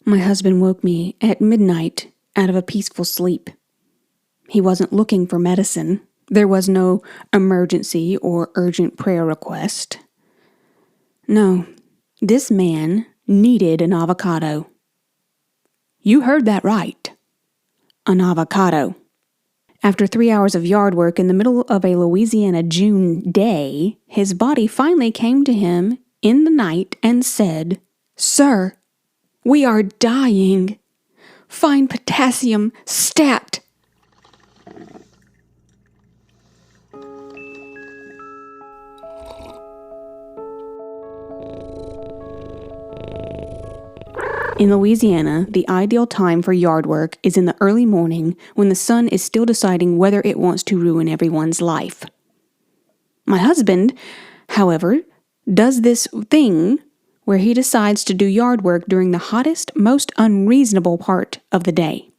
My husband woke me at midnight out of a peaceful sleep. He wasn't looking for medicine. There was no emergency or urgent prayer request. No, this man needed an avocado. You heard that right. An avocado. After 3 hours of yard work in the middle of a Louisiana June day, his body finally came to him in the night and said, "Sir, we are dying. Find potassium stat." In Louisiana, the ideal time for yard work is in the early morning when the sun is still deciding whether it wants to ruin everyone's life. My husband, however, does this thing where he decides to do yard work during the hottest, most unreasonable part of the day.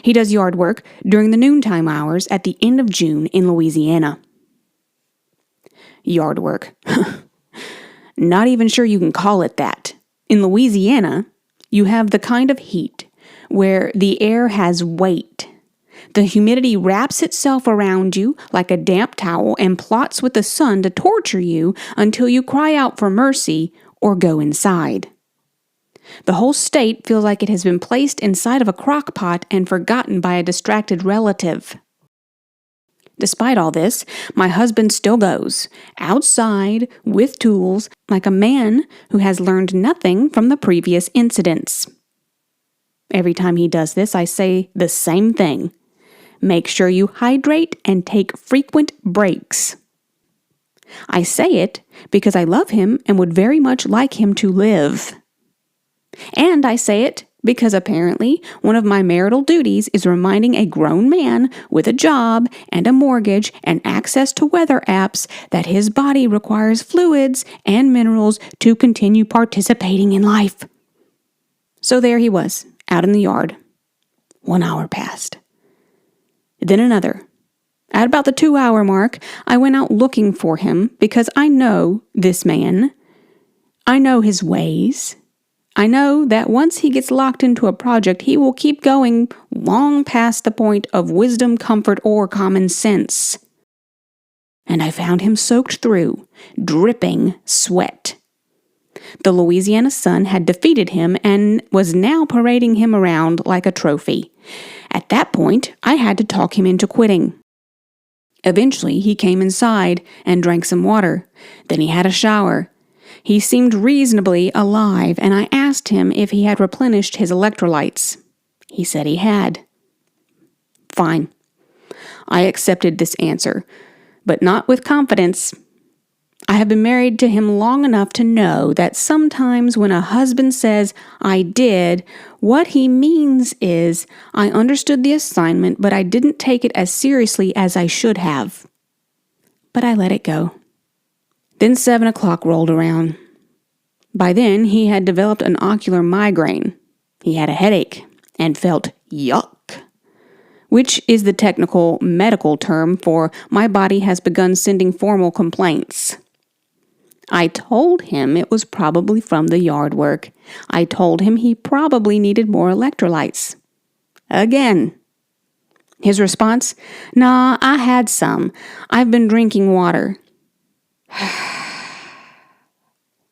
He does yard work during the noontime hours at the end of June in Louisiana. Yard work. Not even sure you can call it that. In Louisiana, you have the kind of heat where the air has weight. The humidity wraps itself around you like a damp towel and plots with the sun to torture you until you cry out for mercy or go inside. The whole state feels like it has been placed inside of a crock pot and forgotten by a distracted relative. Despite all this, my husband still goes outside with tools like a man who has learned nothing from the previous incidents. Every time he does this, I say the same thing. Make sure you hydrate and take frequent breaks. I say it because I love him and would very much like him to live. And I say it because apparently one of my marital duties is reminding a grown man with a job and a mortgage and access to weather apps that his body requires fluids and minerals to continue participating in life. So there he was, out in the yard. 1 hour passed. Then another. At about the 2-hour mark, I went out looking for him because I know this man. I know his ways. I know that once he gets locked into a project, he will keep going long past the point of wisdom, comfort, or common sense. And I found him soaked through, dripping sweat. The Louisiana sun had defeated him and was now parading him around like a trophy. At that point, I had to talk him into quitting. Eventually, he came inside and drank some water. Then he had a shower. He seemed reasonably alive, and I asked him if he had replenished his electrolytes. He said he had. Fine. I accepted this answer, but not with confidence. I have been married to him long enough to know that sometimes when a husband says, "I did," what he means is, "I understood the assignment, but I didn't take it as seriously as I should have." But I let it go. Then 7 o'clock rolled around. By then, he had developed an ocular migraine. He had a headache and felt yuck, which is the technical medical term for my body has begun sending formal complaints. I told him it was probably from the yard work. I told him he probably needed more electrolytes. Again. His response, "Nah, I had some. I've been drinking water."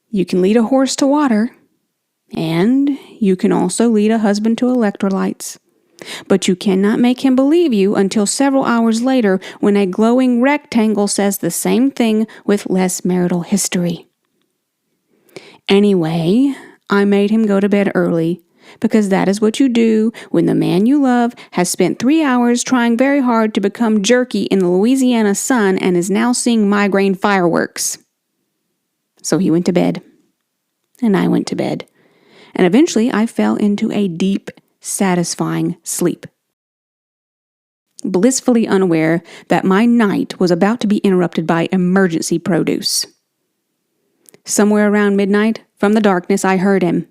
You can lead a horse to water, and you can also lead a husband to electrolytes. But you cannot make him believe you until several hours later when a glowing rectangle says the same thing with less marital history. Anyway, I made him go to bed early because that is what you do when the man you love has spent 3 hours trying very hard to become jerky in the Louisiana sun and is now seeing migraine fireworks. So he went to bed, and I went to bed, and eventually I fell into a deep, satisfying sleep, blissfully unaware that my night was about to be interrupted by emergency produce. Somewhere around midnight, from the darkness, I heard him.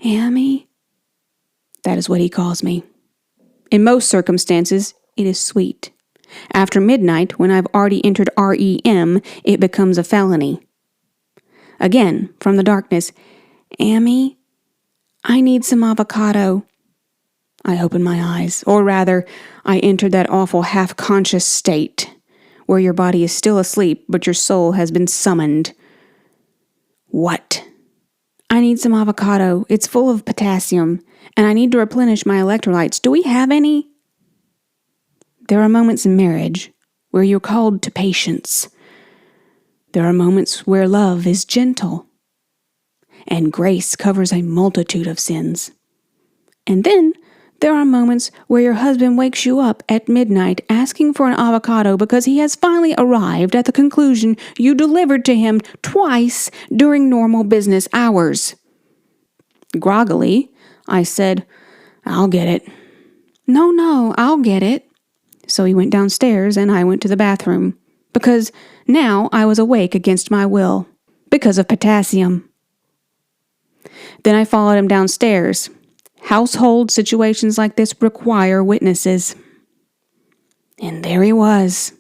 "Amy?" That is what he calls me. In most circumstances, it is sweet. After midnight, when I've already entered REM, it becomes a felony. Again, from the darkness, "Amy, I need some avocado. I opened my eyes, or rather, I entered that awful half-conscious state where your body is still asleep, but your soul has been summoned. What? I need some avocado. It's full of potassium, and I need to replenish my electrolytes. Do we have any? There are moments in marriage where you're called to patience. There are moments where love is gentle, and grace covers a multitude of sins. And then there are moments where your husband wakes you up at midnight asking for an avocado because he has finally arrived at the conclusion you delivered to him twice during normal business hours. Groggily, I said, I'll get it. No, I'll get it. So he went downstairs and I went to the bathroom because now I was awake against my will because of potassium. Then I followed him downstairs. Household situations like this require witnesses. And there he was,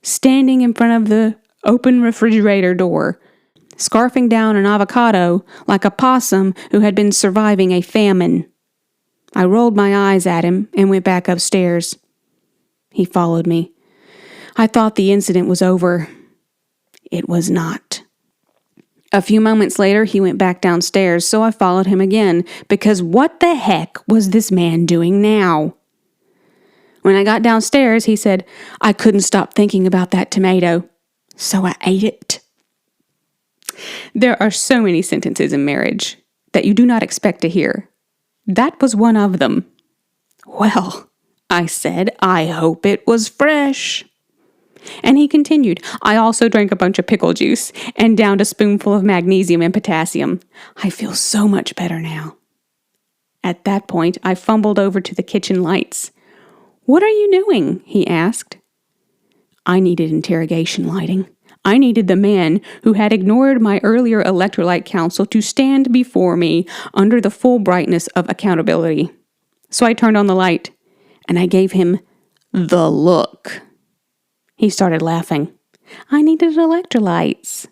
standing in front of the open refrigerator door, scarfing down an avocado like a possum who had been surviving a famine. I rolled my eyes at him and went back upstairs. He followed me. I thought the incident was over. It was not. A few moments later, he went back downstairs, so I followed him again, because what the heck was this man doing now? When I got downstairs, he said, I couldn't stop thinking about that tomato, so I ate it. There are so many sentences in marriage that you do not expect to hear. That was one of them. Well, I said, I hope it was fresh. And he continued, I also drank a bunch of pickle juice and downed a spoonful of magnesium and potassium. I feel so much better now. At that point, I fumbled over to the kitchen lights. What are you doing? He asked. I needed interrogation lighting. I needed the man who had ignored my earlier electrolyte counsel to stand before me under the full brightness of accountability. So I turned on the light, and I gave him the look. He started laughing. I needed electrolytes.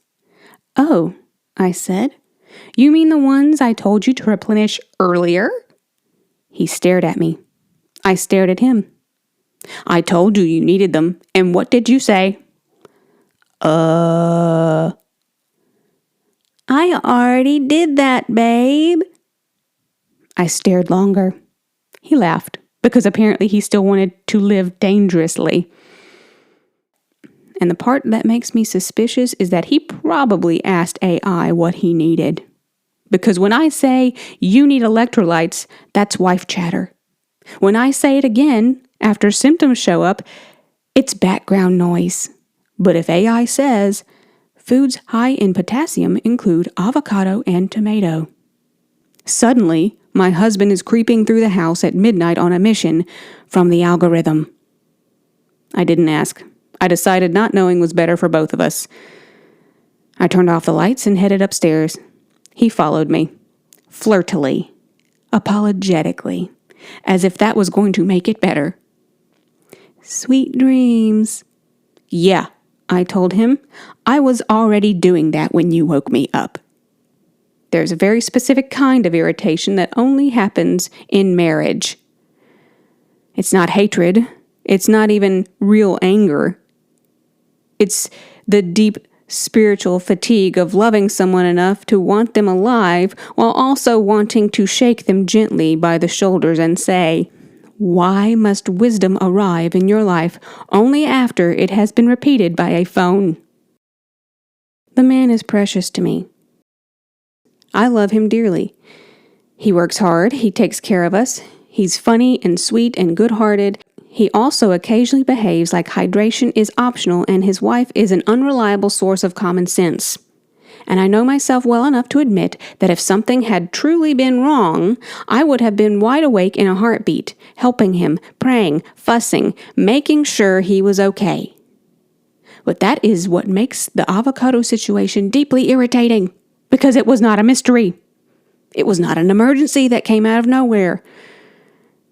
Oh, I said. You mean the ones I told you to replenish earlier? He stared at me. I stared at him. I told you you needed them, and what did you say? I already did that, babe. I stared longer. He laughed, because apparently he still wanted to live dangerously. And the part that makes me suspicious is that he probably asked AI what he needed. Because when I say, you need electrolytes, that's wife chatter. When I say it again, after symptoms show up, it's background noise. But if AI says, foods high in potassium include avocado and tomato. Suddenly, my husband is creeping through the house at midnight on a mission from the algorithm. I didn't ask. I decided not knowing was better for both of us. I turned off the lights and headed upstairs. He followed me, flirtily, apologetically, as if that was going to make it better. Sweet dreams. Yeah, I told him. I was already doing that when you woke me up. There's a very specific kind of irritation that only happens in marriage. It's not hatred. It's not even real anger. It's the deep spiritual fatigue of loving someone enough to want them alive while also wanting to shake them gently by the shoulders and say, why must wisdom arrive in your life only after it has been repeated by a phone? The man is precious to me. I love him dearly. He works hard, he takes care of us, he's funny and sweet and good-hearted. He also occasionally behaves like hydration is optional and his wife is an unreliable source of common sense. And I know myself well enough to admit that if something had truly been wrong, I would have been wide awake in a heartbeat, helping him, praying, fussing, making sure he was okay. But that is what makes the avocado situation deeply irritating, because it was not a mystery. It was not an emergency that came out of nowhere.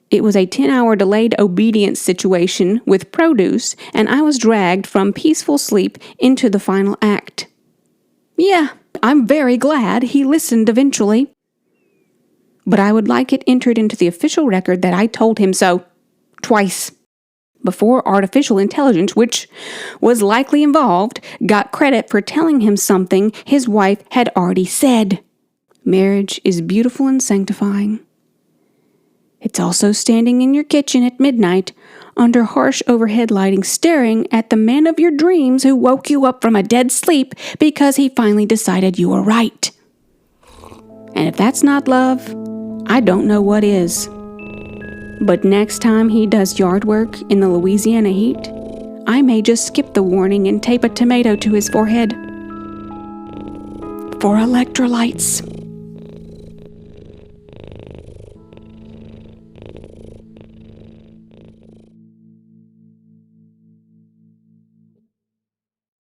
It was a 10-hour delayed obedience situation with produce, and I was dragged from peaceful sleep into the final act. Yeah, I'm very glad he listened eventually. but I would like it entered into the official record that I told him so. Twice. Before artificial intelligence, which was likely involved, got credit for telling him something his wife had already said. Marriage is beautiful and sanctifying. It's also standing in your kitchen at midnight, under harsh overhead lighting, staring at the man of your dreams who woke you up from a dead sleep because he finally decided you were right. And if that's not love, I don't know what is. But next time he does yard work in the Louisiana heat, I may just skip the warning and tape a tomato to his forehead. For electrolytes.